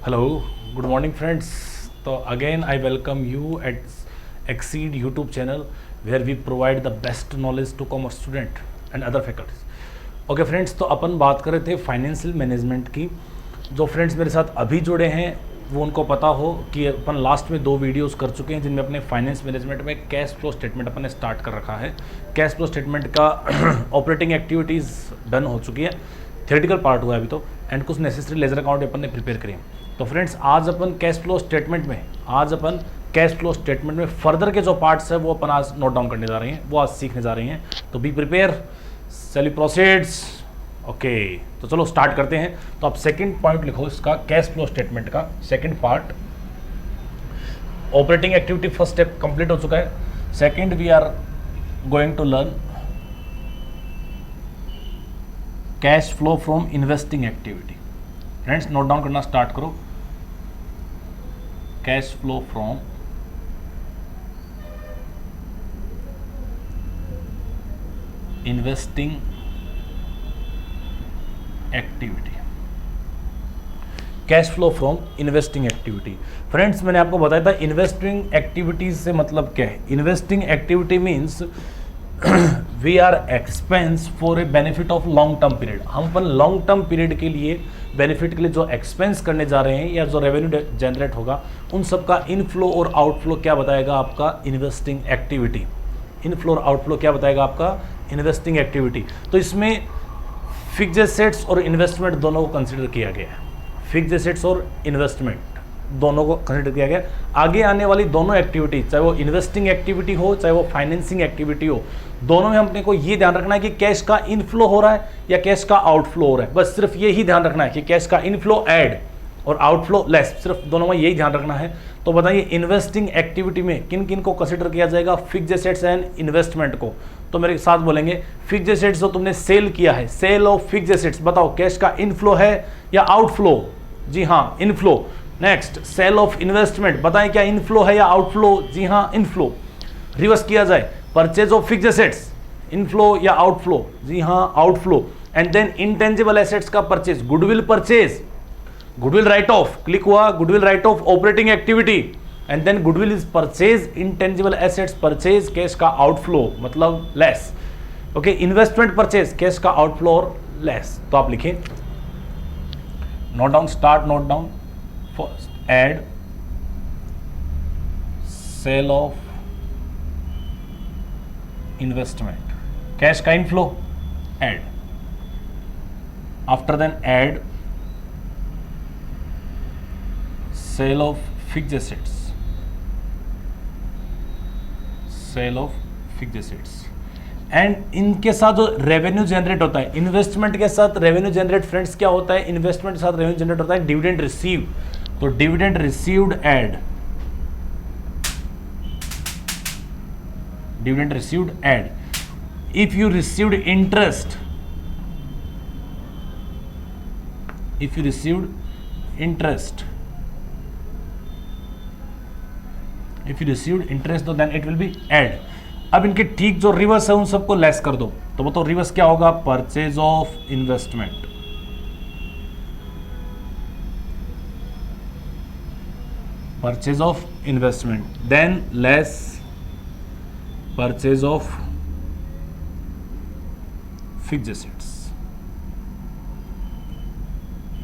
Hello, good morning friends. So again I welcome you at Exceed YouTube channel where we provide the best knowledge to commerce student and other faculties. Okay friends, तो अपन बात कर रहे थे financial management की। जो friends मेरे साथ अभी जुड़े हैं वो उनको पता हो कि अपन लास्ट में 2 वीडियोस कर चुके हैं जिनमें अपने फाइनेंस मैनेजमेंट में कैश फ्लो स्टेटमेंट अपन ने स्टार्ट कर रखा है। कैश फ्लो स्टेटमेंट का ऑपरेटिंग एक्टिविटीज़ डन हो चुकी है, थियोरेटिकल पार्ट हुआ है अभी तो, एंड कुछ नेसेसरी लेजर अकाउंट अपन ने प्रिपेयर करी है। तो फ्रेंड्स आज अपन कैश फ्लो स्टेटमेंट में फर्दर के जो पार्ट्स है वो अपन आज नोट डाउन करने जा रहे हैं, वो आज सीखने जा रहे हैं। तो be prepare, sale proceeds. Okay, तो चलो स्टार्ट करते हैं। तो आप सेकंड पॉइंट लिखो इसका, कैश फ्लो स्टेटमेंट का second part. Operating activity first step complete हो चुका है। Second we are going to learn cash flow from investing activity. Friends note down करना स्टार्ट करो। Cash flow from investing activity. Cash flow from investing activity. Friends मैंने आपको बताया था investing activities से मतलब क्या है। Investing activity means we are expense for a benefit of long term period. हम अपन लॉन्ग टर्म पीरियड के लिए बेनिफिट के लिए जो एक्सपेंस करने जा रहे हैं या जो रेवेन्यू जनरेट होगा उन सब का इनफ्लो और आउटफ्लो क्या बताएगा आपका इन्वेस्टिंग एक्टिविटी। इनफ्लो और आउटफ्लो क्या बताएगा आपका इन्वेस्टिंग एक्टिविटी। तो इसमें फिक्स्ड एसेट्स और इन्वेस्टमेंट दोनों को कंसिडर किया गया है। फिक्स्ड एसेट्स और इन्वेस्टमेंट दोनों को कंसिडर किया गया। आगे आने वाली दोनों एक्टिविटी, चाहे वो इन्वेस्टिंग एक्टिविटी हो चाहे वो फाइनेंसिंग एक्टिविटी हो, दोनों में अपने को ये ध्यान रखना है कि कैश का इनफ्लो हो रहा है या कैश का आउटफ्लो हो रहा है। बस सिर्फ यही ध्यान रखना है कि कैश का इनफ्लो ऐड और आउटफ्लो लेस, सिर्फ दोनों में यही ध्यान रखना है। तो बताइए इन्वेस्टिंग एक्टिविटी में किन किन को कंसिडर किया जाएगा, फिक्स्ड एसेट्स एंड इन्वेस्टमेंट को। तो मेरे साथ बोलेंगे फिक्स्ड एसेट्स जो तुमने सेल किया है, सेल ऑफ फिक्स्ड एसेट्स, बताओ कैश का इनफ्लो है या आउटफ्लो। जी हाँ, inflow. Next sale of investment, बताएं क्या इनफ्लो है या आउटफ्लो। जी हाँ, इनफ्लो। रिवर्स किया जाए, purchase of fixed assets, inflow या आउटफ्लो। जी हाँ, outflow. And then intangible assets का purchase, goodwill purchase, goodwill write off, click हुआ goodwill write off operating activity, and then goodwill is purchase, intangible assets purchase, cash का outflow मतलब less. Okay, investment purchase, cash का outflow और less. तो आप लिखें, note down, start note down. First add sale of investment, cash का inflow add. After then add sale of fixed assets, sale of fixed assets. And इनके साथ जो revenue generate होता है, इन्वेस्टमेंट के साथ रेवेन्यू जनरेट, फ्रेंड्स क्या होता है, इन्वेस्टमेंट के साथ रेवेन्यू जनरेट होता है डिविडेंड रिसीव। तो dividend received add, dividend received add. If you received interest, if you received interest, if you received interest तो then it will be add. अब इनके ठीक जो रिवर्स है उन सबको लेस कर दो। तो बताओ रिवर्स क्या होगा, purchase of investment, purchase of investment, than less purchase of fixed assets,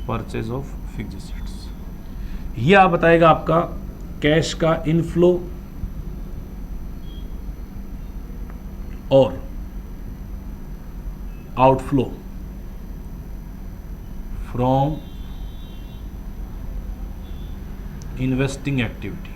purchase of fixed assets. ये आप बताएगा आपका कैश का इनफ्लो और आउटफ्लो फ्रॉम इन्वेस्टिंग एक्टिविटी।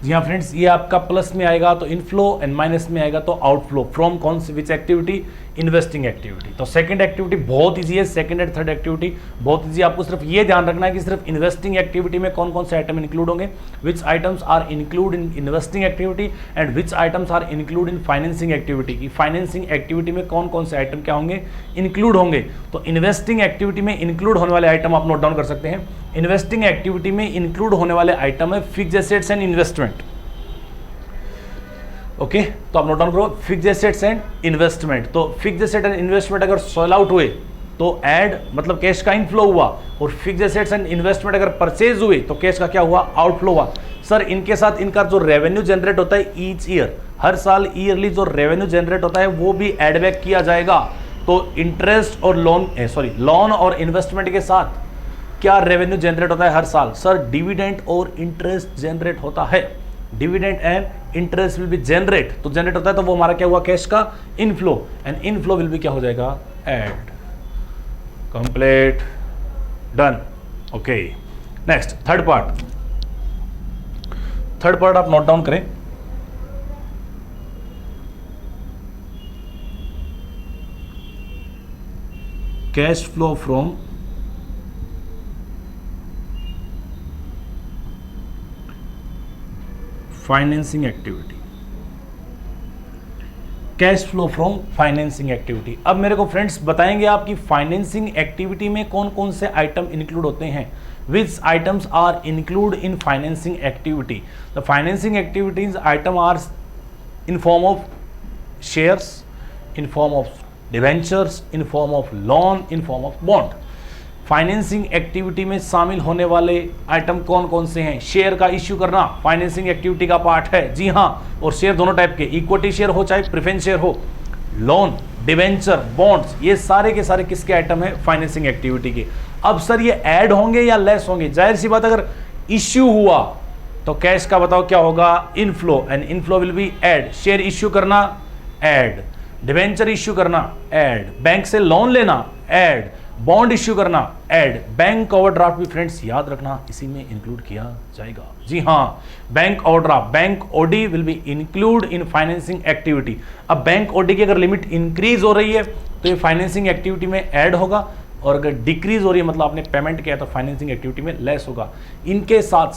जी हाँ फ्रेंड्स, ये आपका प्लस में आएगा तो इनफ्लो एंड माइनस में आएगा तो आउटफ्लो फ्रॉम कौन सी विच एक्टिविटी, इन्वेस्टिंग एक्टिविटी। तो सेकंड एक्टिविटी बहुत इजी है, सेकंड एंड थर्ड एक्टिविटी बहुत इजी। आपको सिर्फ ये ध्यान रखना है कि सिर्फ इन्वेस्टिंग एक्टिविटी में कौन कौन से आइटम इंक्लूड होंगे, which items are include in investing activity and which items are include in financing activity. की फाइनेंसिंग एक्टिविटी में कौन कौन से आइटम क्या होंगे, इंक्लूड होंगे। तो इन्वेस्टिंग एक्टिविटी में इंक्लूड होने वाले आइटम आप नोट डाउन कर सकते हैं। इन्वेस्टिंग एक्टिविटी में इंक्लूड होने वाले आइटम है fixed assets and investment. Okay, तो आप नोट डाउन करो फिक्स्ड एसेट्स एंड इन्वेस्टमेंट। तो फिक्स्ड एसेट एंड इन्वेस्टमेंट अगर सॉल्व आउट हुए तो ऐड मतलब कैश का इनफ्लो हुआ, और फिक्स्ड एसेट्स एंड इन्वेस्टमेंट अगर परचेज हुए तो कैश का क्या हुआ, आउटफ्लो हुआ। सर इनके साथ इनका जो रेवेन्यू जनरेट होता है ईच ईयर, हर साल ईयरली जो रेवेन्यू जनरेट होता है वो भी एड बैक किया जाएगा। तो इंटरेस्ट और लोन और इन्वेस्टमेंट के साथ क्या रेवेन्यू जनरेट होता है हर साल? सर डिविडेंड और इंटरेस्ट जनरेट होता है। Dividend and interest will be generate, तो जनरेट होता है तो वो हमारा क्या हुआ, कैश का inflow, and inflow will B क्या हो जाएगा, add. Complete, done. Okay, next third part आप नोट डाउन करें। Cash flow from financing activity, cash flow from financing activity. अब मेरे को फ्रेंड्स बताएंगे आपकी फाइनेंसिंग एक्टिविटी में कौन कौन से आइटम इंक्लूड होते हैं, which items are included in financing activity. The financing activities item are in form of shares, in form of debentures, in form of loan, in form of bond. Financing activity में शामिल होने वाले item कौन कौन से हैं? Share का issue करना फाइनेंसिंग एक्टिविटी का पार्ट है, जी हाँ, और शेयर दोनों टाइप के, इक्विटी शेयर हो चाहे प्रेफरेंस शेयर हो, लोन, डिवेंचर, बॉन्ड्स, ये सारे के सारे किसके आइटम है, फाइनेंसिंग एक्टिविटी के। अब सर ये ऐड होंगे या लेस होंगे? जाहिर सी बात, अगर इश्यू हुआ तो कैश का बताओ क्या होगा, inflow, and inflow will be add. Share issue करना ऐड, डिवेंचर इश्यू करना ऐड, बैंक से लोन लेना ऐड, बॉन्ड इश्यू करना ऐड, बैंक ओवरड्राफ्ट भी फ्रेंड्स याद रखना इसी में इंक्लूड किया जाएगा, जी हाँ, bank overdraft, bank OD will be include in financing activity. अब बैंक ओडी की अगर लिमिट इंक्रीज हो रही है तो ये फाइनेंसिंग एक्टिविटी में ऐड होगा, और अगर डिक्रीज हो रही है मतलब आपने पेमेंट किया तो फाइनेंसिंग एक्टिविटी में लेस होगा। इनके साथ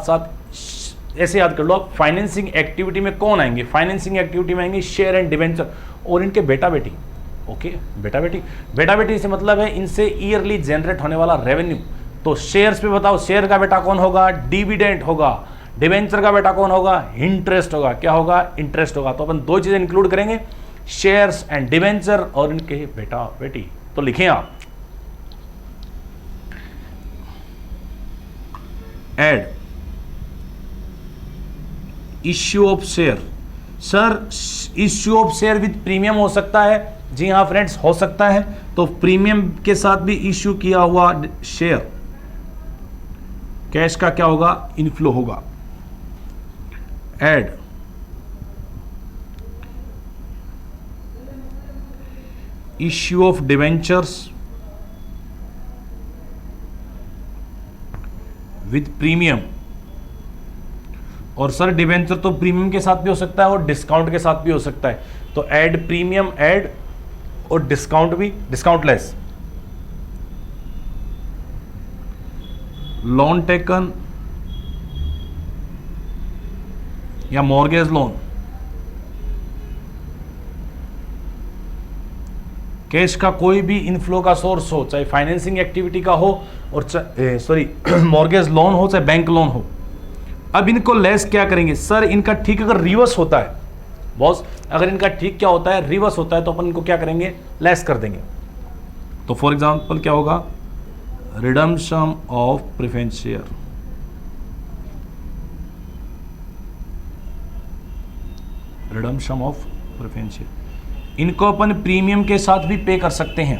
साथ ऐसे याद कर लो आप, फाइनेंसिंग एक्टिविटी में कौन आएंगे, फाइनेंसिंग एक्टिविटी में आएंगे शेयर एंड डिवेंचर और इनके बेटा बेटी। ओके, बेटा बेटी से मतलब है इनसे ईयरली जनरेट होने वाला रेवेन्यू। तो शेयर्स पे बताओ, शेयर का बेटा कौन होगा, डिविडेंड होगा, डिवेंचर का बेटा कौन होगा, इंटरेस्ट होगा, क्या होगा, इंटरेस्ट होगा। तो अपन दो चीजें इंक्लूड करेंगे, शेयर्स एंड डिवेंचर और इनके बेटा बेटी। तो लिखें आप, add issue of share. Sir issue of share with premium हो सकता है, जी हाँ फ्रेंड्स हो सकता है। तो प्रीमियम के साथ भी इश्यू किया हुआ शेयर, कैश का क्या होगा, इनफ्लो होगा। Add issue of debentures with premium, और सर डिवेंचर तो प्रीमियम के साथ भी हो सकता है और डिस्काउंट के साथ भी हो सकता है। तो ऐड प्रीमियम, ऐड और डिस्काउंट भी, डिस्काउंट लेस। लोन टेकन या मॉर्गेज लोन, कैश का कोई भी इनफ्लो का सोर्स हो, चाहे फाइनेंसिंग एक्टिविटी का हो और मॉर्गेज लोन हो चाहे बैंक लोन हो। अब इनको लेस क्या करेंगे? सर इनका ठीक अगर रिवर्स होता है बॉस, अगर इनका ठीक क्या होता है, रिवर्स होता है, तो अपन इनको क्या करेंगे, लेस कर देंगे। तो फॉर एग्जांपल क्या होगा, redemption of preference share, redemption of preference share, इनको अपन प्रीमियम के साथ भी पे कर सकते हैं।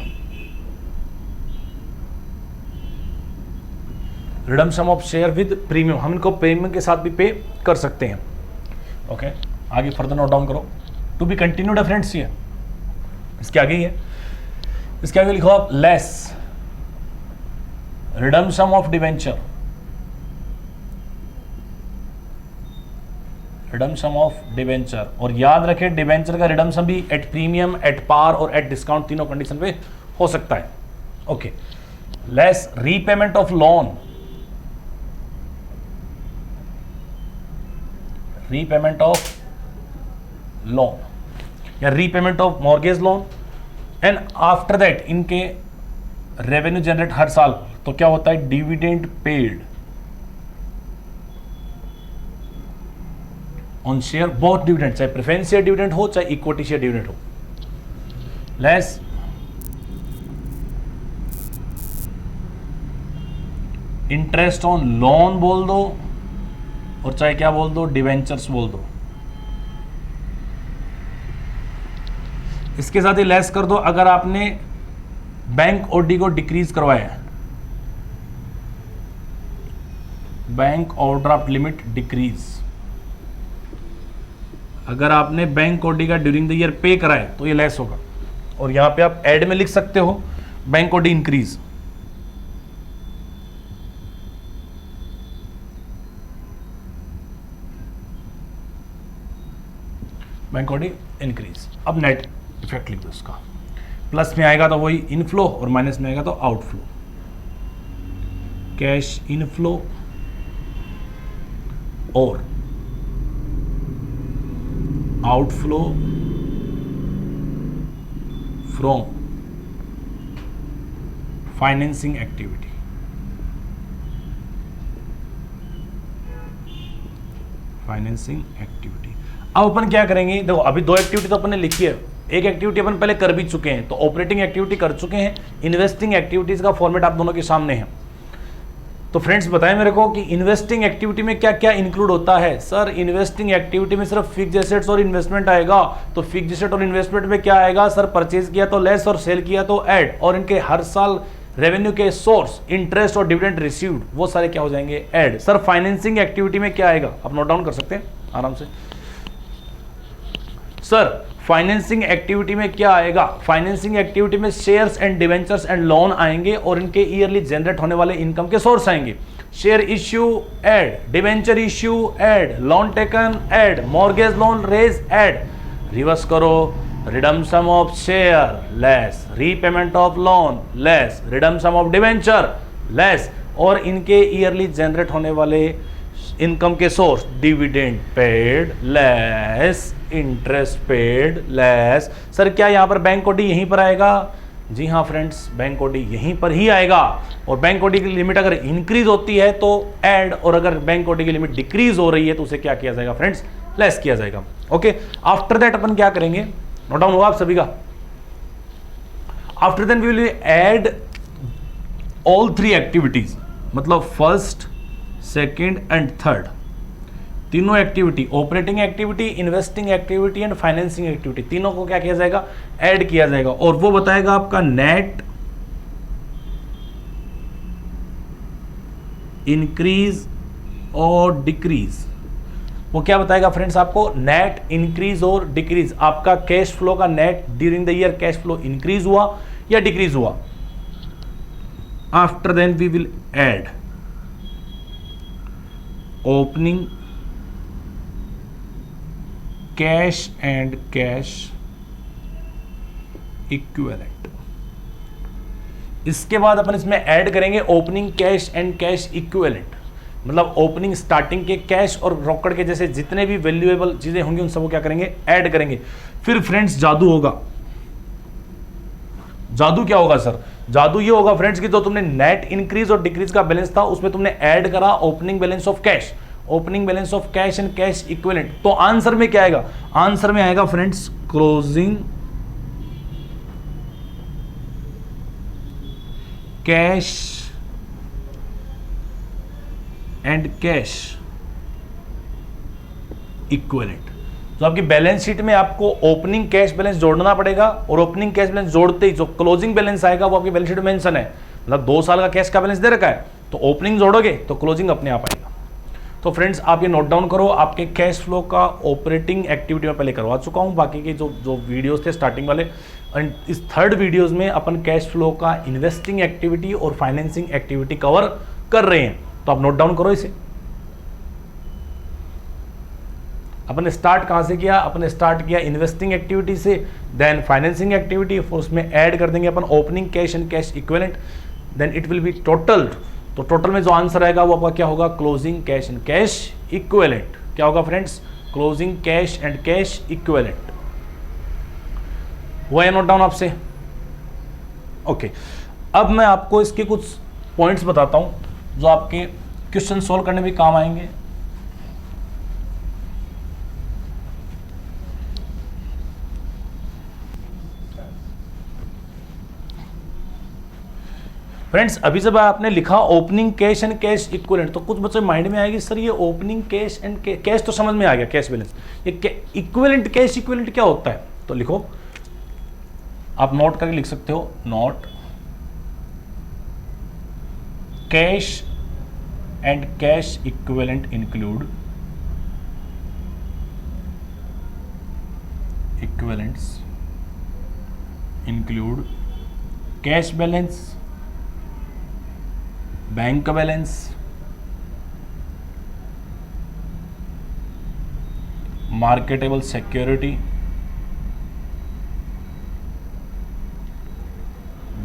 Redemption of share with premium, हम इनको प्रीमियम के साथ भी पे कर सकते हैं। ओके, आगे फर्दर नोट डाउन करो, टू बी कंटिन्यूड है फ्रेंड्स। ये इसके आगे ही है, इसके आगे लिखो आप, less redemption of debenture, redemption of debenture, और याद रखें डिवेंचर का रिडम्पशन भी एट प्रीमियम, एट पार और एट डिस्काउंट तीनों कंडीशन पे हो सकता है। Okay, less repayment of loan, repayment of loan या repayment of mortgage loan, and after that इनके रेवेन्यू जनरेट हर साल, तो क्या होता है, dividend paid on share, both dividend, चाहे प्रेफरेंस शेयर डिविडेंड हो चाहे इक्विटी शेयर डिविडेंड हो, लेस इंटरेस्ट ऑन लोन बोल दो और चाहे क्या बोल दो, डिवेंचर्स बोल दो। इसके साथ ही लेस कर दो अगर आपने बैंक ओडी को डिक्रीज करवाया है, बैंक ओवरड्राफ्ट लिमिट डिक्रीज, अगर आपने बैंक ओडी का ड्यूरिंग द ईयर पे करा है तो ये लेस होगा। और यहां पे आप ऐड में लिख सकते हो bank OD increase. Bank OD increase. अब नेट इफेक्ट लिख दो इसका, प्लस में आएगा तो वही इनफ्लो और माइनस में आएगा तो आउटफ्लो। कैश इनफ्लो और outflow from financing activity. Financing activity. अब अपन क्या करेंगे, देखो अभी दो एक्टिविटी तो अपन ने लिखी है, एक एक्टिविटी अपन पहले कर भी चुके हैं, तो ऑपरेटिंग एक्टिविटी कर चुके हैं, इन्वेस्टिंग एक्टिविटीज का फॉर्मेट आप दोनों के सामने है। तो फ्रेंड्स बताएं मेरे को कि इन्वेस्टिंग एक्टिविटी में क्या क्या इंक्लूड होता है। सर इन्वेस्टिंग एक्टिविटी में सिर्फ फिक्स्ड एसेट्स और इन्वेस्टमेंट आएगा, तो फिक्स्ड एसेट और इन्वेस्टमेंट में क्या आएगा सर, परचेज किया तो लेस और सेल किया तो ऐड, और इनके हर साल रेवेन्यू के सोर्स इंटरेस्ट और डिविडेंड रिसीव्ड वो सारे क्या हो जाएंगे, ऐड। सर फाइनेंसिंग एक्टिविटी में क्या आएगा, आप नोट डाउन कर सकते हैं आराम से। सर फाइनेंसिंग एक्टिविटी में क्या आएगा, फाइनेंसिंग एक्टिविटी में shares and debentures and loan आएंगे और इनके ईयरली जनरेट होने वाले इनकम के सोर्स आएंगे। Share issue add, debenture issue add, loan taken add, mortgage loan raise add. Reverse करो, redemption of share less, repayment of loan less, redemption of debenture less, और इनके ईयरली जनरेट होने वाले income के source dividend paid less, interest paid less. Sir क्या यहां पर bank OD यहीं पर आएगा, जी हाँ फ्रेंड्स बैंक ओडी यहीं पर ही आएगा। और बैंक ओडी की लिमिट अगर इंक्रीज होती है तो ऐड, और अगर बैंक ओडी की लिमिट डिक्रीज हो रही है तो उसे क्या किया जाएगा फ्रेंड्स, लेस किया जाएगा। ओके, आफ्टर दैट अपन क्या करेंगे, नोट डाउन हुआ आप सभी का। After then we will add all three activities, मतलब फर्स्ट सेकेंड एंड थर्ड, तीनों activity, operating activity, investing activity and financing activity, तीनों को क्या किया जाएगा, ऐड किया जाएगा। और वो बताएगा आपका नेट इंक्रीज और डिक्रीज। वो क्या बताएगा फ्रेंड्स आपको, नेट इंक्रीज और डिक्रीज। आपका कैश फ्लो का net during the year cash flow increase हुआ या डिक्रीज हुआ। After then we will add opening cash and cash equivalent. इसके बाद अपन इसमें ऐड करेंगे opening cash and cash equivalent, मतलब ओपनिंग स्टार्टिंग के कैश और रोकड़ के जैसे जितने भी वैल्यूएबल चीजें होंगी उन सबको क्या करेंगे, ऐड करेंगे। फिर फ्रेंड्स जादू होगा। जादू क्या होगा सर, जादू ये होगा फ्रेंड्स कि जो तुमने नेट इंक्रीज और डिक्रीज का बैलेंस था उसमें तुमने ऐड करा opening balance of cash, opening balance of cash and cash equivalent. तो आंसर में क्या आएगा, आंसर में आएगा friends closing cash and cash equivalent. तो आपकी बैलेंस शीट में आपको ओपनिंग कैश बैलेंस जोड़ना पड़ेगा, और ओपनिंग कैश बैलेंस जोड़ते ही जो क्लोजिंग बैलेंस आएगा वो आपकी बैलेंस शीट में मेंशन है, मतलब 2 साल का कैश का बैलेंस दे रखा है, तो ओपनिंग जोड़ोगे तो क्लोजिंग अपने आप आएगा। तो फ्रेंड्स आप ये नोट डाउन करो, आपके कैश फ्लो का ऑपरेटिंग एक्टिविटी में पहले करवा चुका हूं, बाकी के जो वीडियोस थे स्टार्टिंग वाले, एंड इस थर्ड वीडियोस में अपन कैश फ्लो का इन्वेस्टिंग एक्टिविटी और फाइनेंसिंग एक्टिविटी कवर कर रहे हैं। तो आप नोट डाउन करो इसे। अपन ने स्टार्ट कहां से किया, अपन ने स्टार्ट किया इन्वेस्टिंग एक्टिविटी से, देन फाइनेंसिंग एक्टिविटी, फिर उसमें ऐड कर देंगे अपन opening cash and cash equivalent, then it will be total. तो टोटल में जो आंसर आएगा वो आपका क्या होगा, closing cash and cash equivalent. क्या होगा friends, closing cash and cash equivalent. हुआ है नोट डाउन आपसे? ओके, अब मैं आपको इसके कुछ पॉइंट्स बताता हूं जो आपके क्वेश्चन सोल्व करने में काम आएंगे। फ्रेंड्स अभी जब आपने लिखा opening cash and cash equivalent, तो कुछ बच्चों माइंड में आएगी सर ये ओपनिंग कैश एंड कैश तो समझ में आ गया, कैश बैलेंस, ये इक्विवेलेंट कैश इक्विवेलेंट क्या होता है? तो लिखो, आप नोट करके लिख सकते हो, note cash and cash equivalent include equivalents include cash balance, bank balance, marketable security,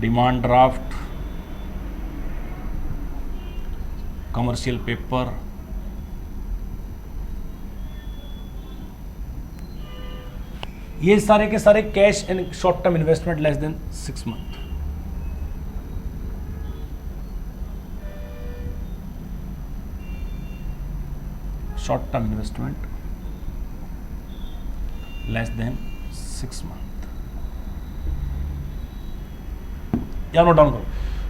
demand draft, commercial paper, ये सारे के सारे cash and short term investment less than 6 month. Short term investment less than 6 month, या note down करो।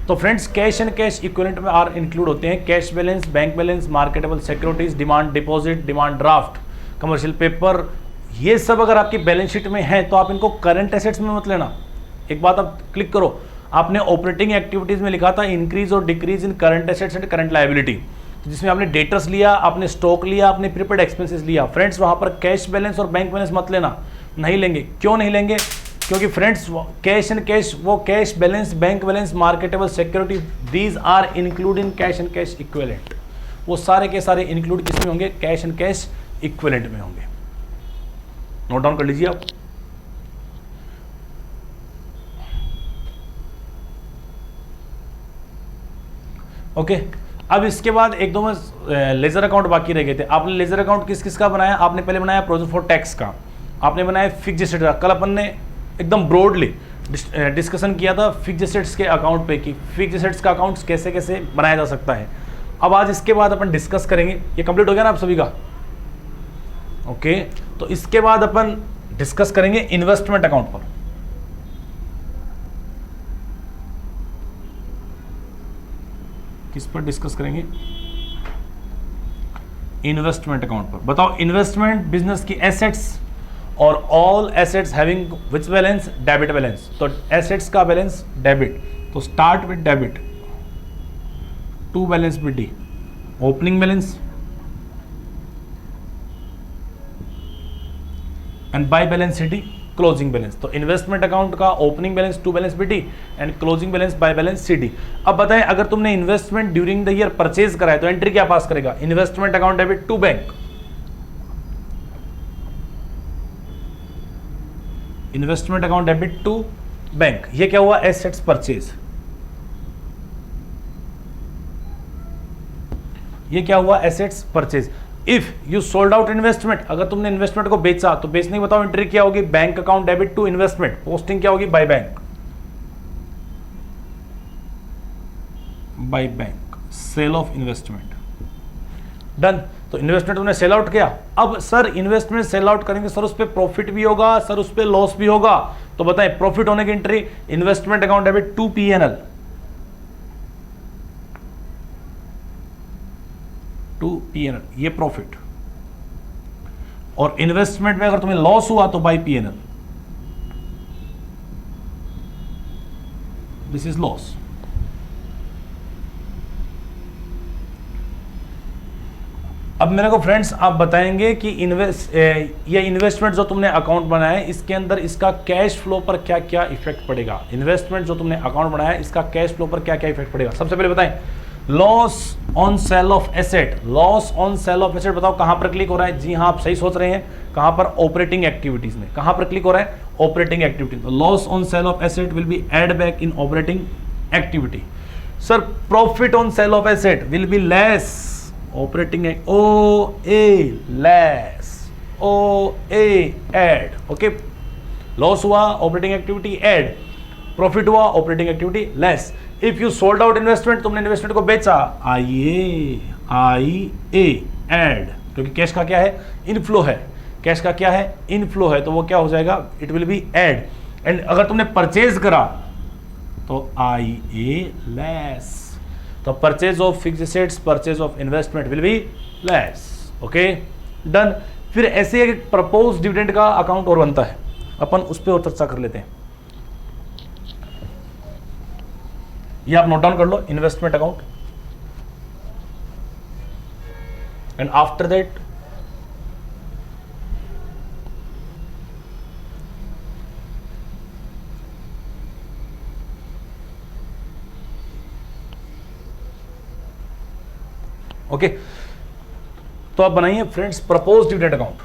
तो friends cash and cash equivalent में are include होते हैं cash balance, bank balance, marketable securities, demand deposit, demand draft, commercial paper. ये सब अगर आपकी बैलेंस शीट में है तो आप इनको करंट एसेट्स में मत लेना। एक बात आप क्लिक करो, आपने ऑपरेटिंग एक्टिविटीज में लिखा था इंक्रीज और decrease in current assets and current liability, जिसमें आपने डेटर्स लिया, आपने स्टॉक लिया, आपने प्रीपेड एक्सपेंसेस लिया। फ्रेंड्स वहां पर कैश बैलेंस और बैंक बैलेंस मत लेना, नहीं लेंगे। क्यों नहीं लेंगे? क्योंकि फ्रेंड्स कैश एंड कैश, वो cash balance, bank balance, marketable security, these are include in cash and cash equivalent. वो सारे के सारे इंक्लूड किसमें होंगे? कैश एंड कैश इक्विवेलेंट में होंगे। नोट डाउन कर लीजिए आप। ओके अब इसके बाद एक दो में लेजर अकाउंट बाकी रह गए थे। आपने लेजर अकाउंट किस किस का बनाया? आपने पहले बनाया प्रोविजन फॉर टैक्स का, आपने बनाया फिक्स्ड एसेट का। कल अपन ने एकदम ब्रॉडली डिस्कशन किया था फिक्स्ड एसेट्स के अकाउंट पे कि फिक्स्ड एसेट्स का अकाउंट कैसे कैसे बनाया जा सकता है। अब आज इसके बाद अपन डिस्कस करेंगे। ये कंप्लीट हो गया ना आप सभी का? ओके तो इसके बाद अपन डिस्कस करेंगे इन्वेस्टमेंट अकाउंट पर। किस पर डिस्कस करेंगे? इन्वेस्टमेंट अकाउंट पर। बताओ इन्वेस्टमेंट बिजनेस की एसेट्स और all assets having which balance? Debit balance. तो एसेट्स का बैलेंस डेबिट, तो start with debit, to balance with D, opening balance and by balance C D, closing balance. तो investment account का opening balance to balance B D and closing balance by balance C D. अब बताएं अगर तुमने investment during the year purchase करा है तो entry क्या पास करेगा? Investment account debit to bank, investment account debit to bank. ये क्या हुआ? Assets purchase. ये क्या हुआ? Assets purchase. If you sold out investment, अगर तुमने इन्वेस्टमेंट को बेचा तो बेचने की बताओ एंट्री क्या होगी? Bank account debit to investment, posting क्या होगी? By bank, by bank, sale of investment, done. तो इन्वेस्टमेंट तुमने सेल आउट किया। अब सर इन्वेस्टमेंट सेल आउट करेंगे सर उस पर प्रॉफिट भी होगा, सर उस पर लॉस भी होगा। तो बताएं प्रॉफिट होने की entry investment account debit to PNL, to PNL, ये प्रॉफिट। और इन्वेस्टमेंट में अगर तुम्हें लॉस हुआ तो by PNL, this is loss. अब मेरे को फ्रेंड्स आप बताएंगे कि ये इन्वेस्टमेंट जो तुमने अकाउंट बनाया है इसके अंदर इसका कैश फ्लो पर क्या क्या इफेक्ट पड़ेगा? इन्वेस्टमेंट जो तुमने अकाउंट बनाया है इसका कैश फ्लो पर क्या क्या इफेक्ट पड़ेगा? सबसे पहले बताएं loss on sale of asset. Loss on sale of asset बताओ कहां पर क्लिक हो रहा है? जी हां आप सही सोच रहे हैं। कहां पर? ऑपरेटिंग एक्टिविटीज में। कहां पर क्लिक हो रहा है? Operating activities. Loss on sale of asset will be add back in operating activity. Sir profit on sale of asset will be less operating, O A less, O A add. Okay loss हुआ operating activity add, profit हुआ operating activity less. If you sold out investment, तुमने investment को बेचा, आई ए add, क्योंकि cash का क्या है? Inflow है। कैश का क्या है? इनफ्लो है, तो वो क्या हो जाएगा? It will be add. And अगर तुमने परचेज करा तो IA लेस, तो purchase of fixed assets, purchase of investment will be less. Okay done. फिर ऐसे एक प्रपोज डिविडेंड का अकाउंट और बनता है, अपन उस पर और चर्चा कर लेते हैं। ये आप नोट डाउन कर लो, investment account, and after that okay तो आप बनाइए friends propose dividend account.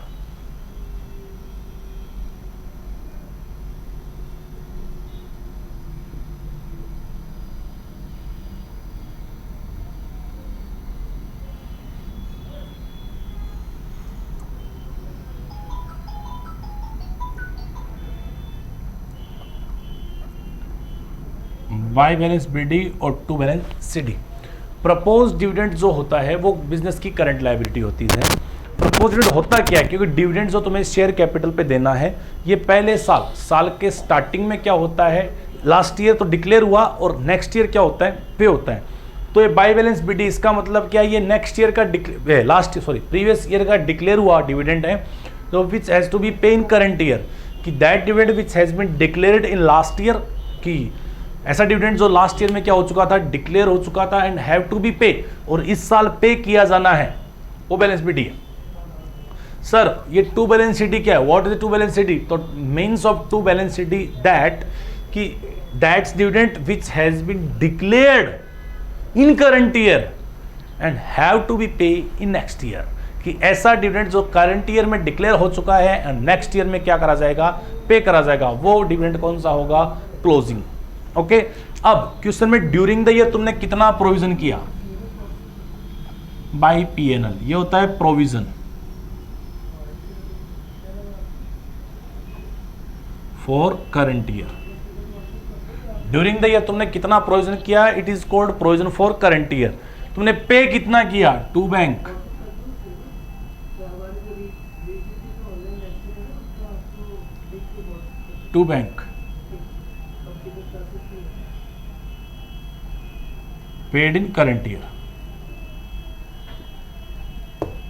By balance BD और to balance CD। Propose dividend जो होता है वो बिजनेस की करंट लायबिलिटी होती है। प्रपोज डिविडेंड होता क्या है, क्योंकि डिविडेंड जो तुम्हें शेयर कैपिटल पे देना है ये पहले साल के स्टार्टिंग में क्या होता है, लास्ट ईयर तो डिक्लेयर हुआ और नेक्स्ट ईयर क्या होता है, पे होता है। तो ये बाय बैलेंस BD इसका मतलब क्या है, ये नेक्स्ट ईयर का प्रीवियस ईयर का डिक्लेयर हुआ डिविडेंड है, तो which has to be pay in current year, कि that dividend which has been declared in last year, की ऐसा डिविडेंड जो लास्ट ईयर में क्या हो चुका था, डिक्लेयर हो चुका था, एंड हैव टू बी पे, और इस साल पे किया जाना है, वो बैलेंस BD है। सर ये टू बैलेंस CD क्या है, what is to balance CD? तो means of to balance CD that कि that's dividend which has been declared in current year and have to be pay in next year, कि ऐसा dividend जो current year में declare हो चुका है and next year में क्या करा जाएगा, पे करा जाएगा, वो डिविडेंड कौन सा होगा, क्लोजिंग। ओके अब क्वेश्चन में ड्यूरिंग द ईयर तुमने कितना प्रोविजन किया, बाय P&L, ये होता है provision for current year. During the year तुमने कितना प्रोविजन किया, it is called provision for current year. तुमने पे कितना किया, to bank, to bank paid in current year,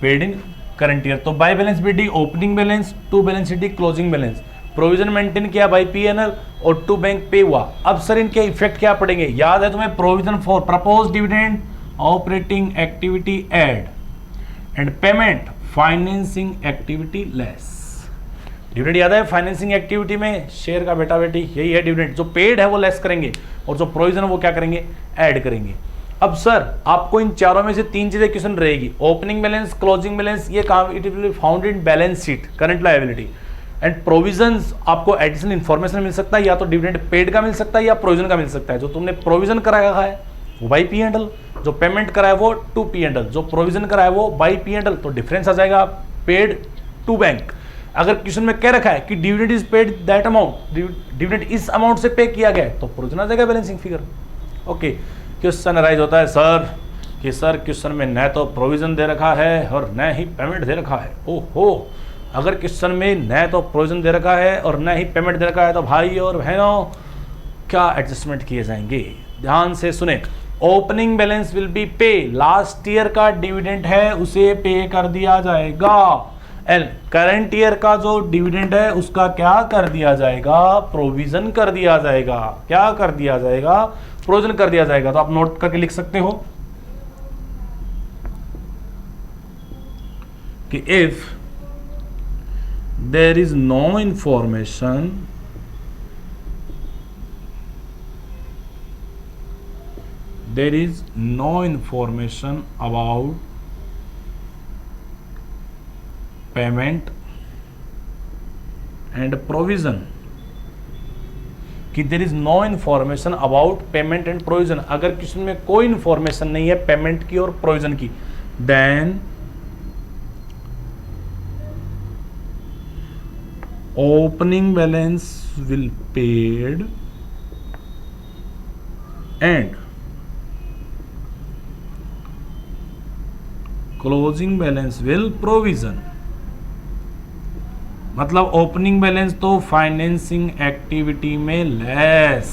paid in current year. तो by balance BD opening balance, to balance CD closing balance, provision maintain किया by P&L और to bank पे हुआ। अब sir इनके इफेक्ट क्या पड़ेंगे, याद है तुम्हें, provision for propose dividend, operating activity add, and payment financing activity less. Dividend याद है, फाइनेंसिंग एक्टिविटी में शेयर का बेटा बेटी यही है, डिविडेंड जो पेड है वो लेस करेंगे और जो प्रोविजन है वो क्या करेंगे, ऐड करेंगे। अब सर आपको इन चारों में से तीन चीजें क्वेश्चन रहेगी, ओपनिंग बैलेंस, क्लोजिंग बैलेंस, ये काम it will be found in balance sheet, current liability, and provisions आपको एडिशनल इन्फॉर्मेशन मिल सकता है, या तो डिविडेंड पेड का मिल सकता है या प्रोविजन का मिल सकता है। जो तुमने प्रोविजन कराया है वो बाई P&L, जो पेमेंट कराया वो टू P&L, जो प्रोविजन कराया वो बाई P&L, तो डिफरेंस आ जाएगा पेड टू बैंक। अगर क्वेश्चन में कह रखा है कि dividend is paid that amount, dividend इस अमाउंट से पे किया गया है, तो प्रोविजन आ जाएगा balancing figure. Okay question rise होता है सर कि सर क्वेश्चन में न तो प्रोविजन दे रखा है और न ही पेमेंट दे रखा है। ओहो, अगर क्वेश्चन में न तो प्रोविजन दे रखा है और न ही पेमेंट दे रखा है तो भाई और बहनों क्या एडजस्टमेंट किए जाएंगे, ध्यान से सुने। ओपनिंग बैलेंस विल बी पे, लास्ट ईयर का डिविडेंड है उसे पे कर दिया जाएगा, एंड करंट ईयर का जो डिविडेंड है उसका क्या कर दिया जाएगा, प्रोविजन कर दिया जाएगा। क्या कर दिया जाएगा, प्रोविजन कर दिया जाएगा। तो आप नोट करके लिख सकते हो कि if there is no information about payment and provision, कि there is no information about payment and provision, अगर किसी में कोई इंफॉर्मेशन नहीं है पेमेंट की और प्रोविजन की, then opening balance will paid and closing balance will provision. मतलब ओपनिंग बैलेंस तो फाइनेंसिंग एक्टिविटी में लेस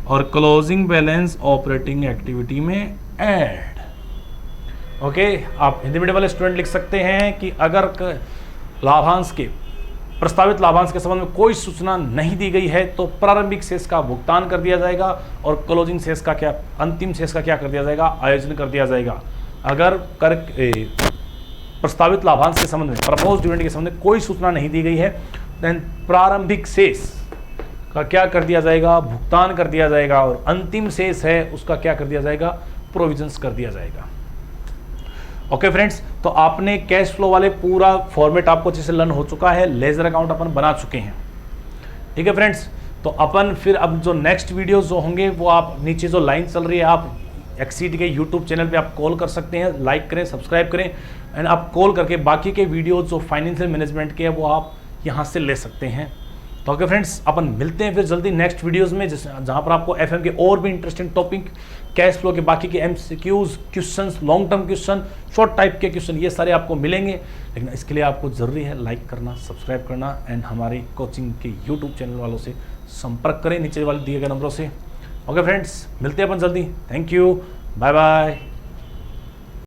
और क्लोजिंग बैलेंस ऑपरेटिंग एक्टिविटी में ऐड। ओके, आप हिंदी मीडियम वाले स्टूडेंट लिख सकते हैं कि अगर लाभांश के प्रस्तावित लाभांश के संबंध में कोई सूचना नहीं दी गई है तो प्रारंभिक शेष का भुगतान कर दिया जाएगा और क्लोजिंग शेष का क्या, अंतिम शेष का क्या कर दिया जाएगा, आयोजन कर दिया जाएगा। अगर प्रस्तावित लाभांश के संबंध में, प्रपोज डिविडेंड के संबंध में कोई सूचना नहीं दी गई है, देन प्रारंभिक शेष का क्या कर दिया जाएगा, भुगतान कर दिया जाएगा, और अंतिम शेष है उसका क्या कर दिया जाएगा, प्रोविजंस कर दिया जाएगा। ओके फ्रेंड्स, तो आपने कैश फ्लो वाले पूरा फॉर्मेट आपको अच्छे से लर्न हो चुका है, लेजर अकाउंट अपन बना चुके हैं। ठीक है फ्रेंड्स, तो अपन फिर अब जो नेक्स्ट वीडियोस जो होंगे वो आप नीचे जो लाइन चल रही है, आप एक्सीड के यूट्यूब चैनल पे आप कॉल कर सकते हैं, लाइक करें, सब्सक्राइब करें, एंड आप कॉल करके बाकी के वीडियोज जो फाइनेंशियल मैनेजमेंट के हैं वो आप यहाँ से ले सकते हैं। तो ओके फ्रेंड्स, अपन मिलते हैं फिर जल्दी नेक्स्ट वीडियोस में, जहाँ पर आपको एफएम के और भी इंटरेस्टिंग टॉपिक, कैश फ्लो के बाकी के MCQs, questions, long term question, short type के क्वेश्चन, ये सारे आपको मिलेंगे। लेकिन इसके लिए आपको ज़रूरी है लाइक करना, सब्सक्राइब करना, एंड हमारी कोचिंग के यूट्यूब चैनल वालों से संपर्क करें नीचे वाले दिए गए नंबरों से। ओके फ्रेंड्स, मिलते हैं अपन जल्दी। Thank you, bye bye.